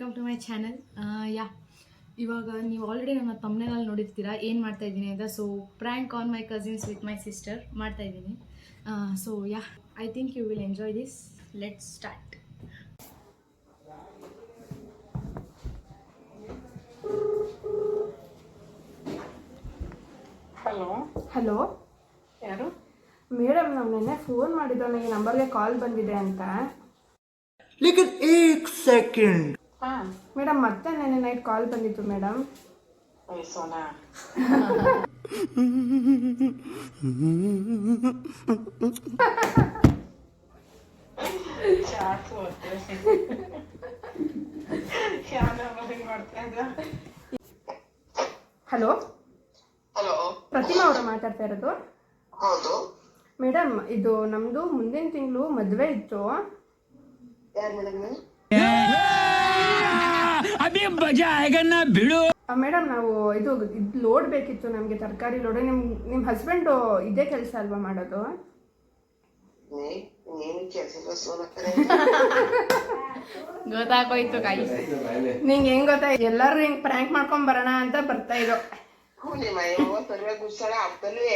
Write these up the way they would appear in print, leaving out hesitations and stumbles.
Welcome to my channel. ಇವಾಗ ನೀವು already ನನ್ನ ತಮ್ಮನೇನಲ್ಲಿ ನೋಡಿರ್ತೀರಾ ಏನು ಮಾಡ್ತಾ ಇದ್ದೀನಿ ಅಂತ. So prank on my cousins with my sister ಮಾಡ್ತಾ ಇದ್ದೀನಿ. So I think you will enjoy this. Let's start. Hello, ಯಾರು? ಮೇಡಮ್, ನಾವು ನೆನ್ನೆ ಫೋನ್ ಮಾಡಿದ್ದು, ನನಗೆ ನಂಬರ್ಗೆ ಕಾಲ್ ಬಂದಿದೆ ಅಂತ. ಲೇಕಿನ್ ಏಕ್ ಸೆಕೆಂಡ್. ಮೇಡಮ್, ಮತ್ತೆ ನೆನ್ನೆ ನೈಟ್ ಕಾಲ್ ಬಂದಿತ್ತು ಮೇಡಮ್. ಸೋನಾ ಹಲೋ, ಹಲೋ, ಪ್ರತಿಮಾ ಅವರ ಮಾತಾಡ್ತಾ ಇರೋದು? ಹೌದು. ಮೇಡಮ್, ಇದು ನಮ್ದು ಮುಂದಿನ ತಿಂಗಳು ಮದುವೆ ಇತ್ತು. ಯಾರು ಮೇಡಮ್? ಮೇಡಮ್, ನಾವು ಇದು ಲೋಡ್ ಬೇಕಿತ್ತು, ನಮಗೆ ತರಕಾರಿ ಲೋಡ್. ನಿಮ್ಮ ಹಸ್ಬೆಂಡು ಇದೇ ಕೆಲಸ ಅಲ್ವಾ ಮಾಡೋದು? ನೀನು ಕೆಲಸ ಸೋನಾ ಗೊತ್ತಾಗೋಯ್ತು ಕಾಯಿ. ನಿಂಗೆ ಹೆಂಗ್ ಗೊತ್ತಾ, ಎಲ್ಲರೂ ಹಿಂಗೆ ಪ್ರ್ಯಾಂಕ್ ಮಾಡ್ಕೊಂಡ್ ಬರೋಣ ಅಂತ ಬರ್ತಾ ಇರೋ. ನಿಮ್ಮ ಸರಿಯಾಗಿ ಗುಡ್ಸೋಣ ಹಬ್ಬದಲ್ಲಿ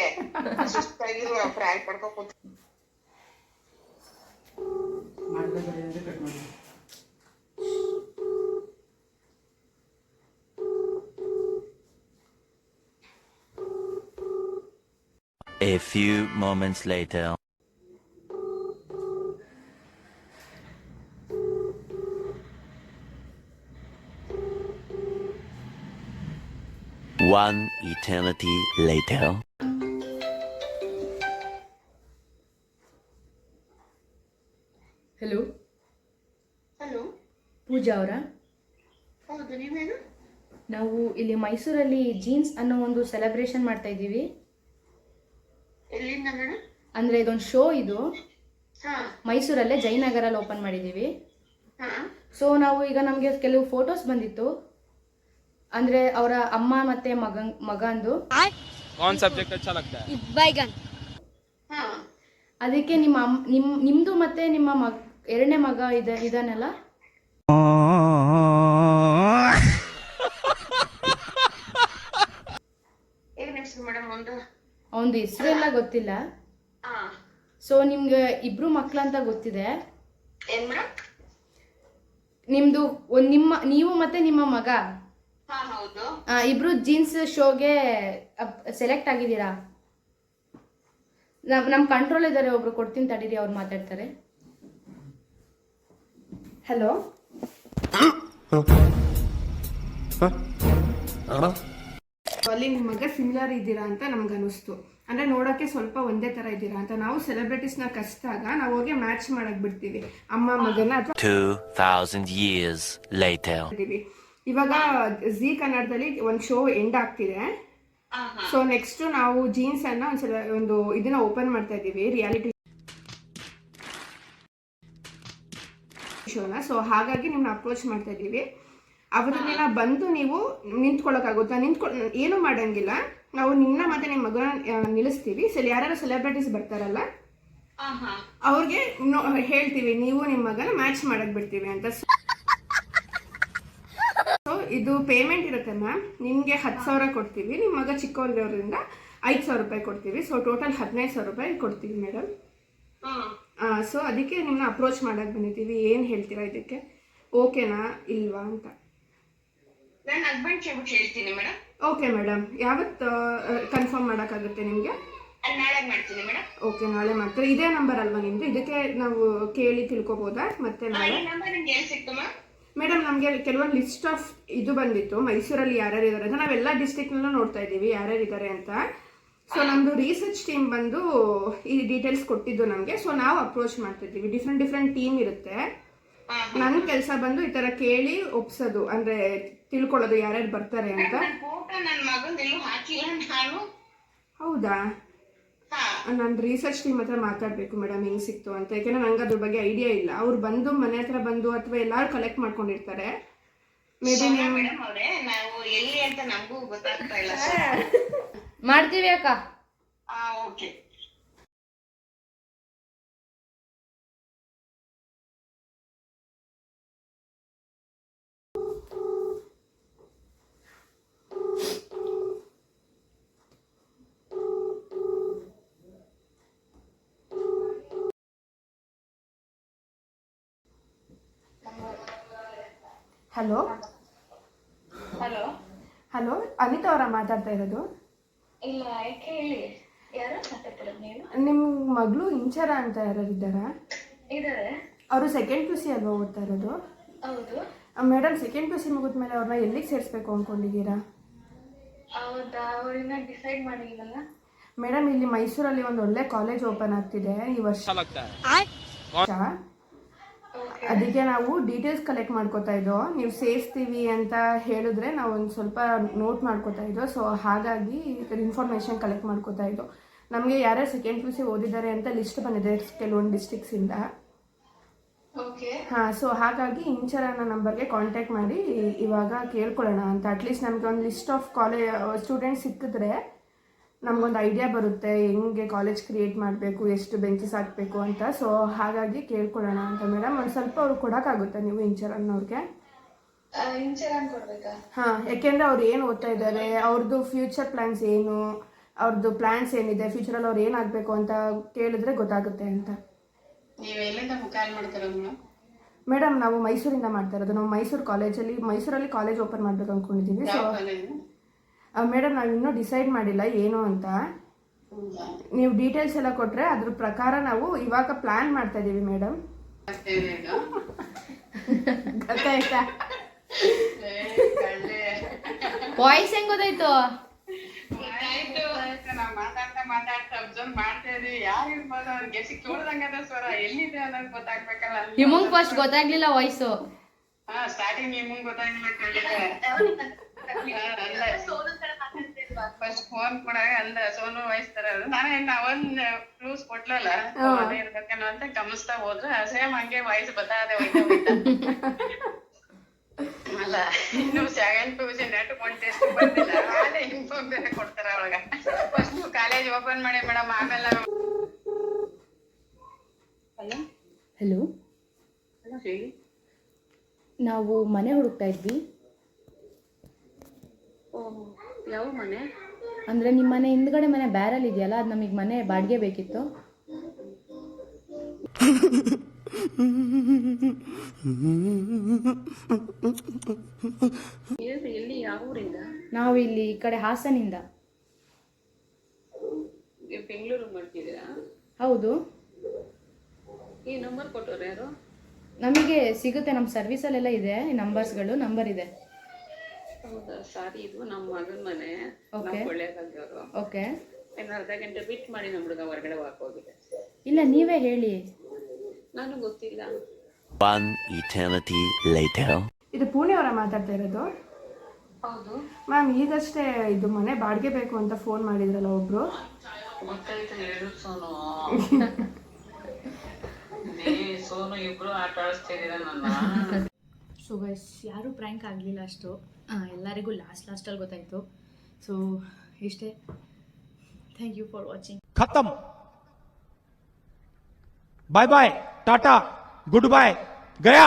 ಸುಸ್ತಾಗಿರುವ ಫ್ರಾಂಕ್ ಮಾಡ್ಕೊಂಡು A few moments later. One eternity later. Hello, hello, Pooja ಅವರಾ? ಹೌದು. ನೀವೇನು? ನಾವು ಇಲ್ಲಿ ಮೈಸೂರಲ್ಲಿ ಜೀನ್ಸ್ ಅನ್ನೋ ಒಂದು ಸೆಲೆಬ್ರೇಷನ್ ಮಾಡ್ತಾ ಇದ್ದೀವಿ. ಎಲ್ಲಿಂದ ಮೇಡಮ್? ಅಂದರೆ ಇದೊಂದು ಶೋ. ಇದು ಹಾ ಮೈಸೂರಲ್ಲೇ ಜಯನಗರಲ್ಲಿ ಓಪನ್ ಮಾಡಿದ್ದೀವಿ. ಹಾ ಸೊ ನಾವು ಈಗ ನಮಗೆ ಕೆಲವು ಫೋಟೋಸ್ ಬಂದಿತ್ತು, ಅಂದರೆ ಅವರ ಅಮ್ಮ ಮತ್ತು ಮಗಂದು. कौन सब्जेक्ट अच्छा लगता है? बैगन। ಹಾ ಅದಕ್ಕೆ ನಿಮ್ಮದು ಮತ್ತು ನಿಮ್ಮ ಎರಡನೇ ಮಗ ಇದಾನಲ್ಲ, ಏನ್ ಹೆಸರು ಮೇಡಮ್? ಅವನದು ಹೆಸರೆಲ್ಲ ಗೊತ್ತಿಲ್ಲ. ಹಾ ಸೊ ನಿಮ್ಗೆ ಇಬ್ರು ಮಕ್ಕಳಂತ ಗೊತ್ತಿದೆ. ಏನ್ ಮೇಡಮ್? ನಿಮ್ಮದು ನೀವು ಮತ್ತು ನಿಮ್ಮ ಮಗ ಹಾ ಹೌದು. ಇಬ್ರು ಜೀನ್ಸ್ ಶೋಗೆ ಸೆಲೆಕ್ಟ್ ಆಗಿದ್ದೀರಾ. ನಮ್ಮ ಕಂಟ್ರೋಲ್ ಇದ್ದಾರೆ, ಒಬ್ರು ಕೊಡ್ತೀನಿ ತಡೀರಿ, ಅವ್ರು ಮಾತಾಡ್ತಾರೆ. ಹಲೋ, ಅಲ್ಲಿ ನಿಮ್ಮ ಮಗ ಸಿಮಿಲರ್ ಇದ್ದೀರಾ ಅಂತ ನಮ್ಗೆ ಅನಿಸ್ತು. ಅಂದ್ರೆ ನೋಡೋಕ್ಕೆ ಸ್ವಲ್ಪ ಒಂದೇ ತರ ಇದ್ದೀರಾ ಅಂತ. ನಾವು ಸೆಲೆಬ್ರಿಟೀಸ್ನ ಕರೆಸಿದಾಗ ನಾವು ಹೋಗಿ ಮ್ಯಾಚ್ ಮಾಡಕ್ ಬಿಡ್ತೀವಿ, ಅಮ್ಮ ಮಗನ ಅಥವಾ 2000 years later. ಇವಾಗ ಜಿ ಕನ್ನಡದಲ್ಲಿ ಒಂದು ಶೋ ಎಂಡ್ ಆಗ್ತಿದೆ. ಸೊ ನೆಕ್ಸ್ಟ್ ನಾವು ಜೀನ್ಸ್ ಅನ್ನ ಒಂದು ಇದನ್ನ ಓಪನ್ ಮಾಡ್ತಾ ಇದ್ದೀವಿ, ರಿಯಾಲಿಟಿ ಶೋನ. ಸೊ ಹಾಗಾಗಿ ನಿಮ್ಮನ್ನ ಅಪ್ರೋಚ್ ಮಾಡ್ತಾ ಇದ್ದೀವಿ. ಅವತ್ತನ್ನೆಲ್ಲ ಬಂದು ನೀವು ನಿಂತ್ಕೊಳ್ಳೋಕ್ಕಾಗುತ್ತಾ? ಏನೂ ಮಾಡಂಗಿಲ್ಲ, ನಾವು ನಿನ್ನ ಮತ್ತೆ ನಿಮ್ಮ ಮಗನ ನಿಲ್ಲಿಸ್ತೀವಿ. ಯಾರ್ಯಾರು ಸೆಲೆಬ್ರಿಟೀಸ್ ಬರ್ತಾರಲ್ಲ ಅವ್ರಿಗೆ ಹೇಳ್ತೀವಿ, ನೀವು ನಿಮ್ಮ ಮಗನ ಮ್ಯಾಚ್ ಮಾಡಕ್ ಬಿಡ್ತೀವಿ ಅಂತ. ಸೊ ಇದು ಪೇಮೆಂಟ್ ಇರುತ್ತೆ ಮ್ಯಾಮ್. ನಿಮಗೆ 10,000 ಕೊಡ್ತೀವಿ, ನಿಮ್ಮ ಮಗ ಚಿಕ್ಕವರಿರೋದ್ರಿಂದ 5,000 ರೂಪಾಯಿ ಕೊಡ್ತೀವಿ. ಸೊ ಟೋಟಲ್ 15,000 ರೂಪಾಯಿ ಕೊಡ್ತೀವಿ ಮೇಡಮ್. ಸೊ ಅದಕ್ಕೆ ನಿಮ್ಮನ್ನ ಅಪ್ರೋಚ್ ಮಾಡಕ್ ಬಂದಿದ್ದೀವಿ. ಏನು ಹೇಳ್ತೀರಾ ಇದಕ್ಕೆ? ಓಕೆನಾ ಇಲ್ವಾ ಅಂತ? ನನ್ನ ಹಸ್ಬೆಂಡ್ ಹೇಳ್ತೀನಿ ಮೇಡಮ್. ಓಕೆ ಮೇಡಮ್, ಯಾವತ್ತು ಕನ್ಫರ್ಮ್ ಮಾಡೋಕ್ಕಾಗುತ್ತೆ ನಿಮಗೆ? ನಾಳೆ ಮಾಡ್ತೀನಿ ಮೇಡಮ್. ಓಕೆ, ನಾಳೆ ಮಾಡ್ತಾರೆ. ಇದೇ ನಂಬರ್ ಅಲ್ವಾ ನಿಮ್ಮದು? ಇದಕ್ಕೆ ನಾವು ಕೇಳಿ ತಿಳ್ಕೊಬೋದಾ ಮತ್ತೆ ನಾಳೆ? ನಂಬರ್ ನಿಮ್ಗೆ ಎಲ್ಲಿ ಸಿಕ್ತು ಮೇಡಮ್, ನಮಗೆ ಕೆಲವೊಂದು ಲಿಸ್ಟ್ ಆಫ್ ಇದು ಬಂದಿತ್ತು, ಮೈಸೂರಲ್ಲಿ ಯಾರ್ಯಾರು ಇದ್ದಾರೆ ಅಂತ. ನಾವೆಲ್ಲ ಡಿಸ್ಟ್ರಿಕ್ನಲ್ಲೂ ನೋಡ್ತಾ ಇದ್ದೀವಿ ಯಾರ್ಯಾರು ಇದ್ದಾರೆ ಅಂತ. ಸೊ ನಮ್ಮದು ರಿಸರ್ಚ್ ಟೀಮ್ ಬಂದು ಈ ಡೀಟೇಲ್ಸ್ ಕೊಟ್ಟಿದ್ದು ನಮಗೆ. ಸೊ ನಾವು ಅಪ್ರೋಚ್ ಮಾಡ್ತಿದ್ದೀವಿ. ಡಿಫ್ರೆಂಟ್ ಟೀಮ್ ಇರುತ್ತೆ. ನನ್ನ ಕೆಲಸ ಬಂದು ಈ ಥರ ಕೇಳಿ ಒಪ್ಸೋದು, ಅಂದರೆ ತಿಳ್ಕೊಳ್ಳೋದು ಯಾರ್ಯಾರು ಬರ್ತಾರೆ ಅಂತ. ಫೋಟೋ ನನ್ನ ಮಗಂದೆಲ್ಲೂ ಹಾಕಿಲ್ಲ ನಾನು. ಹೌದಾ? ನಾನು ರಿಸರ್ಚ್ ಟೀಮ್ ಹತ್ರ ಮಾತಾಡಬೇಕು ಮೇಡಮ್, ಹೆಂಗೆ ಸಿಕ್ತು ಅಂತ. ಯಾಕೆಂದ್ರೆ ನಂಗೆ ಅದ್ರ ಬಗ್ಗೆ ಐಡಿಯಾ ಇಲ್ಲ. ಅವ್ರು ಬಂದು ಮನೆ ಹತ್ರ ಬಂದು ಅಥವಾ ಎಲ್ಲರೂ ಕಲೆಕ್ಟ್ ಮಾಡ್ಕೊಂಡಿರ್ತಾರೆ. ಮೇ ಬಿ ನೀವು ನಾವು ಎಲ್ಲಿ ಅಂತ ನಮಗೂ ಗೊತ್ತಾಗ್ತಾ ಇಲ್ಲ. ಮಾಡ್ತೀವಿ ಅಕ್ಕ. Okay. Hello hello hello Anita ಅವರ ಮಾತಾಡ್ತಾ ಇರೋದು? ಇಲ್ಲ ಯಾಕೆ ಹೇಳಿ, ಯಾರು ಮಾತಾಡ್ತಿರೋದು ನೀವು? ನಿಮ್ಮ ಮಗಳು ಇಂಚರ ಅಂತ ಯಾರಿದ್ದಾರಾ? ಇದಾರೆ. ಅವರು ಸೆಕೆಂಡ್ ಪಿ ಸಿ ಅಲ್ವಾ ಓದ್ತಾ ಇರೋದು? ಹೌದು. ಮೇಡಮ್, ಸೆಕೆಂಡ್ ಪಿ ಸಿ ಮುಗಿದ್ಮೇಲೆ ಅವ್ರನ್ನ ಎಲ್ಲಿಗೆ ಸೇರಿಸ್ಬೇಕು ಅಂದ್ಕೊಂಡಿದ್ದೀರಾ? ಹೌದಾ, ಅವ್ರನ್ನ ಡಿಸೈಡ್ ಮಾಡಿಲ್ವಲ್ಲ. ಮೇಡಮ್, ಇಲ್ಲಿ ಮೈಸೂರಲ್ಲಿ ಒಂದು ಒಳ್ಳೆ ಕಾಲೇಜ್ ಓಪನ್ ಆಗ್ತಿದೆ ಈ ವರ್ಷ. अच्छा लगता है ಅದಕ್ಕೆ ನಾವು ಡೀಟೇಲ್ಸ್ ಕಲೆಕ್ಟ್ ಮಾಡ್ಕೋತಾ ಇದ್ದೋ. ನೀವು ಸೇರಿಸ್ತೀವಿ ಅಂತ ಹೇಳಿದ್ರೆ ನಾವು ಒಂದು ಸ್ವಲ್ಪ ನೋಟ್ ಮಾಡ್ಕೋತಾ ಇದ್ದೋ. ಸೊ ಹಾಗಾಗಿ ಇನ್ಫಾರ್ಮೇಷನ್ ಕಲೆಕ್ಟ್ ಮಾಡ್ಕೋತಾ ಇದ್ದೋ. ನಮಗೆ ಯಾರ್ಯಾರು ಸೆಕೆಂಡ್ ಪಿ ಸಿ ಓದಿದ್ದಾರೆ ಅಂತ ಲಿಸ್ಟ್ ಬಂದಿದೆ ಕೆಲವೊಂದು ಡಿಸ್ಟ್ರಿಕ್ಸಿಂದ. ಹಾಂ, ಸೊ ಹಾಗಾಗಿ ಇಂಚರನ ನಂಬರ್ಗೆ ಕಾಂಟ್ಯಾಕ್ಟ್ ಮಾಡಿ ಇವಾಗ ಕೇಳ್ಕೊಳ್ಳೋಣ ಅಂತ. ಅಟ್ಲೀಸ್ಟ್ ನಮಗೆ ಒಂದು ಲಿಸ್ಟ್ ಆಫ್ ಸ್ಟೂಡೆಂಟ್ಸ್ ಸಿಕ್ಕಿದ್ರೆ ನಮಗೊಂದು ಐಡಿಯಾ ಬರುತ್ತೆ ಹೆಂಗೆ ಕಾಲೇಜ್ ಕ್ರಿಯೇಟ್ ಮಾಡಬೇಕು, ಎಷ್ಟು ಬೆಂಚಸ್ ಹಾಕಬೇಕು ಅಂತ. ಸೊ ಹಾಗಾಗಿ ಕೇಳ್ಕೊಳ್ಳೋಣ ಅಂತ ಮೇಡಮ್. ಒಂದು ಸ್ವಲ್ಪ ಅವ್ರು ಕೊಡೋಕ್ಕಾಗುತ್ತಾ ನೀವು ಇಂಚರನ್ನವ್ರಿಗೆ? ಹಾಂ, ಯಾಕೆಂದರೆ ಅವ್ರು ಏನು ಓದ್ತಾ ಇದ್ದಾರೆ, ಅವ್ರದ್ದು ಫ್ಯೂಚರ್ ಪ್ಲ್ಯಾನ್ಸ್ ಏನು, ಅವ್ರದ್ದು ಪ್ಲ್ಯಾನ್ಸ್ ಏನಿದೆ, ಫ್ಯೂಚರಲ್ಲಿ ಅವ್ರು ಏನಾಗಬೇಕು ಅಂತ ಕೇಳಿದ್ರೆ ಗೊತ್ತಾಗುತ್ತೆ ಅಂತ. ನೀವು ಎಲ್ಲಿಂದ ಕಾಲ್ ಮಾಡ್ತೀರಾ ಮೇಡಮ್, ನಾವು ಮೈಸೂರಿಂದ ಮಾಡ್ತಾ ಇರೋದು. ನಾವು ಮೈಸೂರಲ್ಲಿ ಕಾಲೇಜ್ ಓಪನ್ ಮಾಡಬೇಕು ಅಂದ್ಕೊಂಡಿದ್ದೀವಿ. ಸೊ ಮೇಡಮ್, ನಾವು ಇನ್ನೂ ಡಿಸೈಡ್ ಮಾಡಿಲ್ಲ ಏನು ಅಂತ. ನೀವು ಡೀಟೇಲ್ಸ್ ಎಲ್ಲ ಕೊಟ್ಟರೆ ಅದ್ರ ಪ್ರಕಾರ ನಾವು ಇವಾಗ ಪ್ಲ್ಯಾನ್ ಮಾಡ್ತಾ ಇದ್ದೀವಿ ಮೇಡಮ್. ಗೊತ್ತಾಯ್ತಾ? ವಾಯ್ಸ್ ಹೆಂಗ್ ಗೊತ್ತಾಯ್ತು? ನಾವು ಮಾತಾಡ್ತಾ ಅಬ್ಸರ್ವ್ ಮಾಡ್ತಾ ಇದೀವಿ. ಯಾರು ಇರ್ಬೋದು ಅವ್ರಿಗೆ ಸಿಕ್ಕೋಳ್ದಂಗದ ಸ್ವರ ಎಲ್ಲಿದೆ ಅನ್ನೋದು ಗೊತ್ತಾಗ್ಬೇಕಲ್ಲ. ನಿಮಗ್ ಫಸ್ಟ್ ಗೊತ್ತಾಗ್ಲಿಲ್ಲ ವಾಯ್ಸು? ಸ್ಟಾರ್ಟಿಂಗ್ ನಿಮ್ಗೆ ಗೊತ್ತಾಗಿಲ್ಲ. ಫಸ್ಟ್ ಫೋನ್ ಕೊಡಾಗ ಅಂದ ಸೋನು ವಹಿಸ್ತಾರ. ನಾನು ಒಂದ್ ಕ್ಲೂಸ್ ಕೊಟ್ಲಲ್ಲ ಇರ್ಬೇಕೇನೋ ಅಂತ ಗಮನಿಸ್ತಾ ಹೋದ್ರೆ ಸೇಮ್ ಹಂಗೆ ವಾಯ್ಸ್ ಬತ್ತಾದೆ ಅಲ್ಲ. ಇನ್ನು ಸೆಕೆಂಡ್ ಪಿ.ಯು.ಸಿ ನೆಟ್ಕೊಂಡು ಟೆಸ್ಟ್ ಬಂದಿಲ್ಲ, ಅದೇ ಇನ್ಫಾರ್ಮ್ ಬೇರೆ ಕೊಡ್ತಾರ ಅವಾಗ. ಫಸ್ಟ್ ಕಾಲೇಜ್ ಓಪನ್ ಮಾಡಿ ಮೇಡಮ್, ಆಮೇಲೆ. ಹಲೋ ಹಲೋ, ಹಲೋ ಹೇಳಿ. ನಾವು ಮನೆ ಹುಡುಕ್ತಾ ಇದ್ವಿ. ಯಾವ ಮನೆ? ಅಂದರೆ ನಿಮ್ಮ ಮನೆ ಹಿಂದ್ಗಡೆ ಮನೆ ಬ್ಯಾರಲ್ ಇದೆಯಲ್ಲ, ಅದು ನಮಗೆ ಮನೆ ಬಾಡಿಗೆ ಬೇಕಿತ್ತು. ಎಲ್ಲಿ, ಯಾವ ಊರಿಂದ? ನಾವು ಇಲ್ಲಿ ಈ ಕಡೆ ಹಾಸನಿಂದ. ಬೆಂಗಳೂರು ಮಾಡ್ತಿದ್ದೀರಾ? ಹೌದು. ಈ ನಂಬರ್ ಕೊಟ್ಟವ್ರು ಯಾರು? ನಮಗೆ ಸಿಗುತ್ತೆ, ನಮ್ಮ ಸರ್ವಿಸಲ್ಲೆಲ್ಲ ಇದೆ ನಂಬರ್ಸ್ಗಳು. ನಂಬರ್ ಇದೆ. ಹೌದಾ, ಸಾರಿ, ಇದು ನಮ್ಮ ಮಗನ ಮನೆ. ಒಳ್ಳೆಯವರು. ಓಕೆ, ಇನ್ನು ಅರ್ಧ ಗಂಟೆ ಬಿಟ್ ಮಾಡಿ ನಮ್ಮ ಹುಡುಗ ಹೊರಗಡೆ ಹೋಗಿದೆ. ಇಲ್ಲ ನೀವೇ ಹೇಳಿ. ನಾನು ಗೊತ್ತಿಲ್ಲ. One eternity later. ಇದು ಪುಣೆ ಅವರ ಮಾತಾಡ್ತಾ ಇರೋದು? ಹೌದು ಮ್ಯಾಮ್, ಈಗಷ್ಟೇ ಇದು ಮನೆ ಬಾಡಿಗೆ ಬೇಕು ಅಂತ ಫೋನ್ ಮಾಡಿದ್ರಲ್ಲ ಒಬ್ರು. ಗೊತ್ತಾಯ್ತು, ಹೇಳು ಸೋನು. ಸೋನು ಇಬ್ರು ಆಟ ಆಡಿಸ್ತಿದ್ದೀರ ನನ್ನ. ಸೊ ಗೈಸ್, ಯಾರೂ ಪ್ರ್ಯಾಂಕ್ ಆಗಲಿಲ್ಲ ಅಷ್ಟು. ಎಲ್ಲರಿಗೂ ಲಾಸ್ಟಲ್ಲಿ ಗೊತ್ತಾಯಿತು. ಸೊ ಇಷ್ಟೇ. Thank you for watching. खत्म. Bye bye, tata, goodbye, गया.